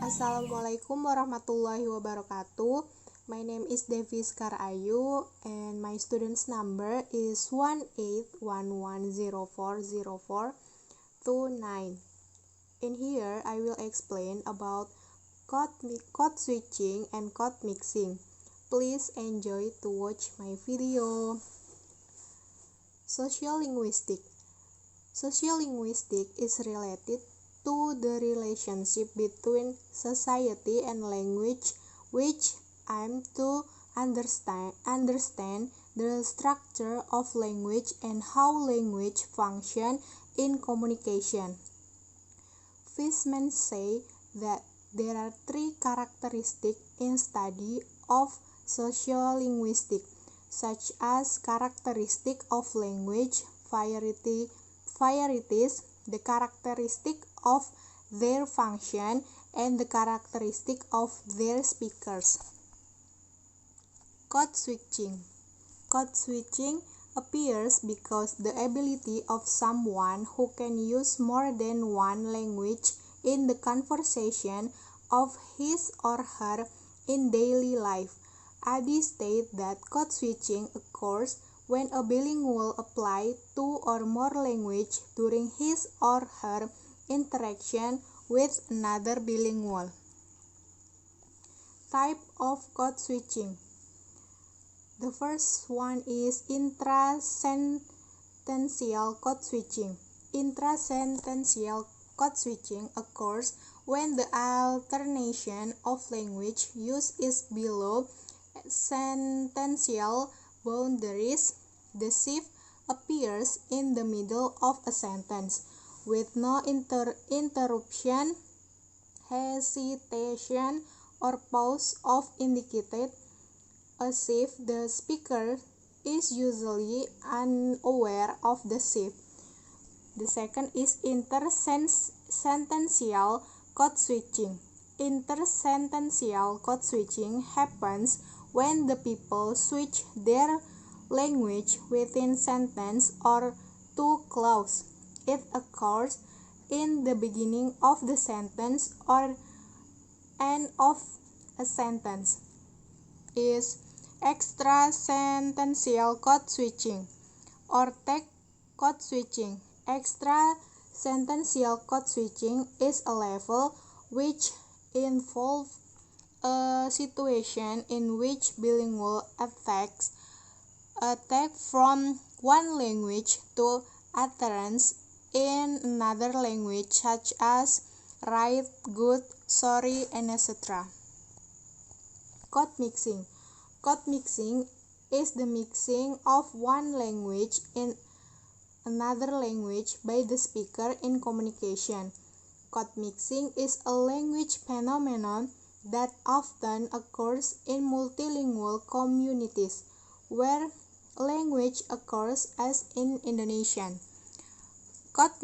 Assalamualaikum warahmatullahi wabarakatuh. My name is Devi Skar Ayu and my student's number is 18110404229. In here, I will explain about code switching and code mixing. Please enjoy to watch my video. Sociolinguistic. Sociolinguistic is related to the relationship between society and language, which aim to understand the structure of language and how language function in communication. Fishman say that there are three characteristics in study of sociolinguistics, such as characteristic of language varieties, the characteristic of their function, and the characteristic of their speakers. Code switching. Code switching appears because the ability of someone who can use more than one language in the conversation of his or her in daily life. Adi states that code switching occurs when a bilingual applies two or more languages during his or her interaction with another bilingual. Type of code switching. The first one is intrasentential code switching. Intrasentential code switching occurs when the alternation of language use is below sentential boundaries. The shift appears in the middle of a sentence with no interruption, hesitation, or pause of indicated a shift. The speaker is usually unaware of the shift. The second is intersentential code switching. Intersentential code switching happens when the people switch their language within sentence or two clauses. It occurs in the beginning of the sentence or end of a sentence. Is extrasentential code switching or text code switching. Extrasentential code switching is a level which involves a situation in which bilingual attacks from one language to utterance in another language, such as right, good, sorry, and etc. Code mixing. Code mixing is the mixing of one language in another language by the speaker in communication. Code mixing is a language phenomenon that often occurs in multilingual communities, where language occurs as in Indonesian. Code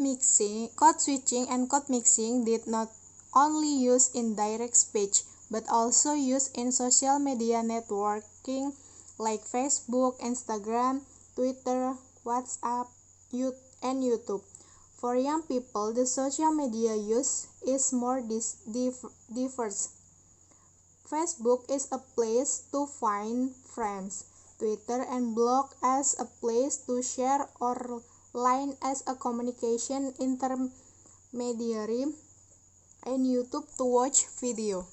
switching and code mixing did not only use in direct speech, but also used in social media networking like Facebook, Instagram, Twitter, WhatsApp, and YouTube. For young people, the social media use is more diverse. Facebook is a place to find friends, Twitter and blog as a place to share, or Line as a communication intermediary, and YouTube to watch video.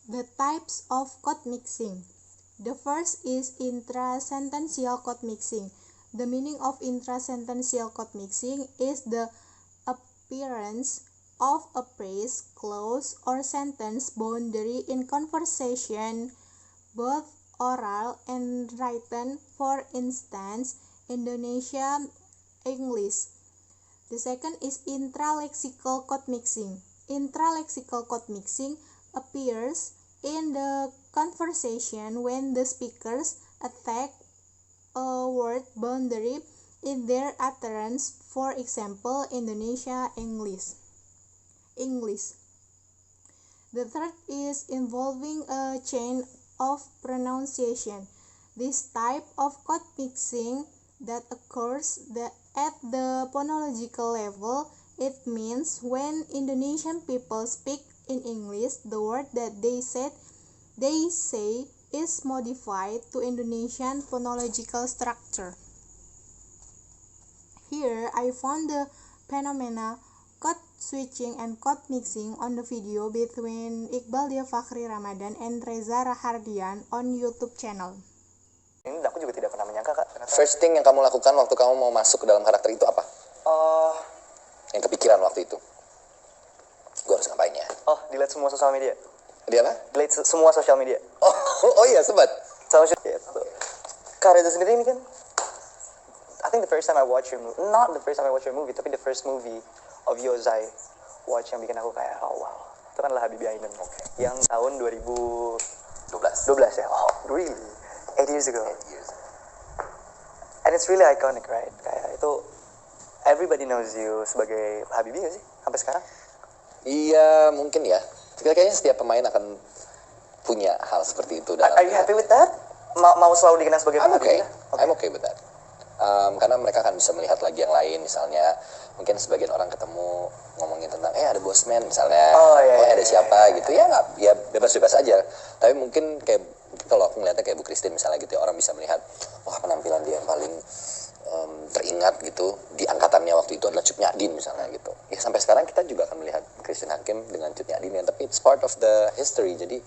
The types of code mixing. The first is intrasentential code mixing. The meaning of intrasentential code mixing is the appearance of a phrase, clause, or sentence boundary in conversation, both oral and written, for instance, Indonesia English. The second is intralexical code mixing. Intralexical code mixing appears in the conversation when the speakers attack a word boundary in their utterance, for example, Indonesia English. The third is involving a chain of pronunciation. This type of code mixing that occurs at the phonological level. It means when Indonesian people speak in English, the word that they say is modified to Indonesian phonological structure. Here I found the phenomena code switching and code mixing on the video between Iqbal Diafakhri Ramadan and Reza Rahardian on YouTube channel. Ini aku juga tidak pernah menyangka, Kak. Ternyata... First thing yang kamu lakukan waktu kamu mau masuk ke dalam karakter itu apa? Yang kepikiran waktu itu? Gue harus ngapain ya? Delete semua sosial media. Dia apa? Delete semua sosial media. Oh iya, sempat. Sama gitu. Kak Reza sendiri ini kan, I think the first time I watch your movie, not the first time I watch your movie, tapi the first movie of yours I watch yang bikin aku kayak, oh wow, itu kan lah Habibie Ainun. Okay. Yang tahun 2012 ya? Oh, really? 8 years ago. 8 years. And it's really iconic, right? Kayak itu, everybody knows you sebagai Habibie gak sih? Sampai sekarang? Iya, mungkin ya. Kayaknya setiap pemain akan punya hal seperti itu. Are you happy with that? Mau selalu dikenal sebagai Habibie? I'm okay with that. Karena mereka akan bisa melihat lagi yang lain, misalnya mungkin sebagian orang ketemu ngomongin tentang ada Bosman misalnya, ada siapa gitu ya, nggak, ya bebas-bebas aja. Tapi mungkin kayak kalau aku ngeliatnya kayak Bu Christine misalnya gitu ya, orang bisa melihat wah penampilan dia yang paling teringat gitu di angkatannya waktu itu adalah Cut Nyak misalnya gitu. Ya sampai sekarang kita juga akan melihat Christine Hakim dengan Cut Nyak ya, tapi it's part of the history, jadi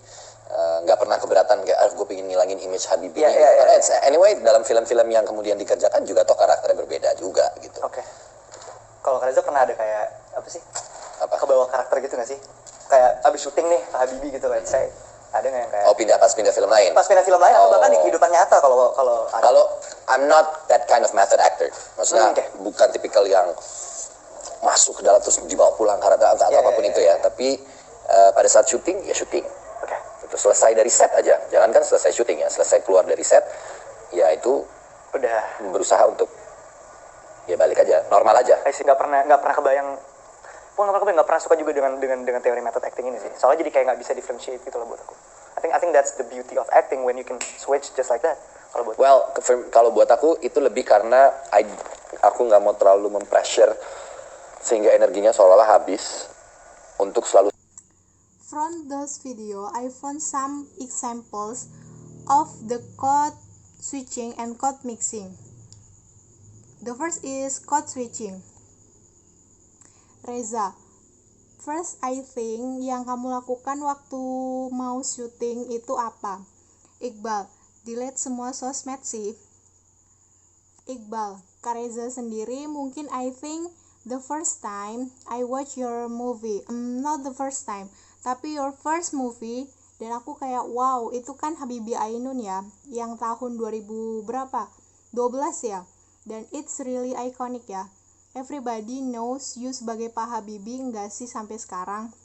nggak pernah keberatan kayak gue pengen ngilangin image Habibie. Karena anyway dalam film-film yang kemudian dikerjakan juga toh karakternya berbeda juga gitu. Oke. Kalau Kak Reza pernah ada kayak apa sih? Apa? Kebawa karakter gitu nggak sih? Kayak abis syuting nih Habibie gitu kan, saya ada nggak yang kayak? Pindah film lain. Pas pindah film lain atau bahkan di kehidupan nyata kalau ada? Kalau I'm not that kind of method actor, maksudnya bukan tipikal yang masuk ke dalam terus dibawa pulang karakter atau apapun itu ya. Tapi pada saat syuting ya syuting. Itu selesai dari set aja, jangan kan selesai syuting ya, selesai keluar dari set, ya itu udah berusaha untuk ya balik aja, normal aja. Saya sih nggak pernah kebayang, nggak pernah suka juga dengan teori method acting ini sih. Soalnya jadi kayak nggak bisa differentiate gitu loh buat aku. I think that's the beauty of acting when you can switch just like that. Kalau buat aku itu lebih karena aku nggak mau terlalu mempressure sehingga energinya seolah-olah habis untuk selalu. From those video, I found some examples of the code switching and code mixing. The first is code switching. Reza, first I think yang kamu lakukan waktu mau syuting itu apa? Iqbal, delete semua sosmed sih. Iqbal, Kak Reza sendiri mungkin I think the first time I watch your movie, not the first time, tapi your first movie, dan aku kayak wow, itu kan Habibie Ainun ya, yang tahun 2000 berapa? 12 ya. Dan it's really iconic ya. Everybody knows you sebagai Pak Habibie enggak sih sampai sekarang?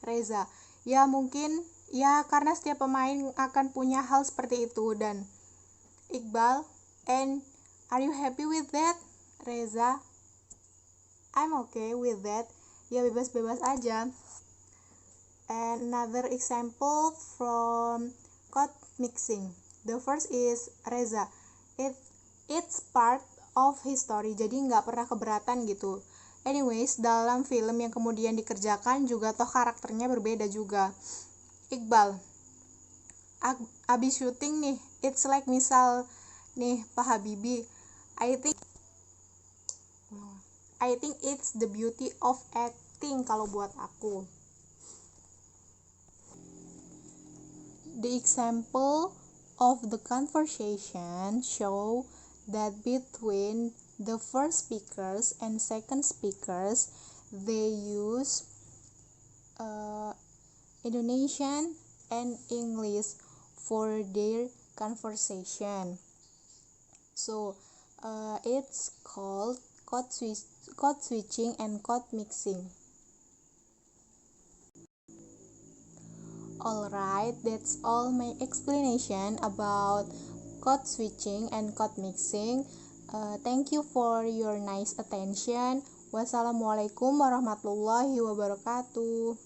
Reza, ya mungkin ya karena setiap pemain akan punya hal seperti itu. Dan Iqbal, and are you happy with that? Reza, I'm okay with that. Ya bebas-bebas aja. And another example from code mixing. The first is Reza. It's part of history, jadi nggak pernah keberatan gitu. Anyways, dalam film yang kemudian dikerjakan juga toh karakternya berbeda juga. Iqbal, abis syuting nih, it's like misal nih Pak Habibie, I think it's the beauty of acting kalau buat aku. The example of the conversation show that between the first speakers and second speakers, they use Indonesian and English for their conversation. So it's called code switching and code mixing. Alright, that's all my explanation about code switching and code mixing. Thank you for your nice attention. Wassalamualaikum warahmatullahi wabarakatuh.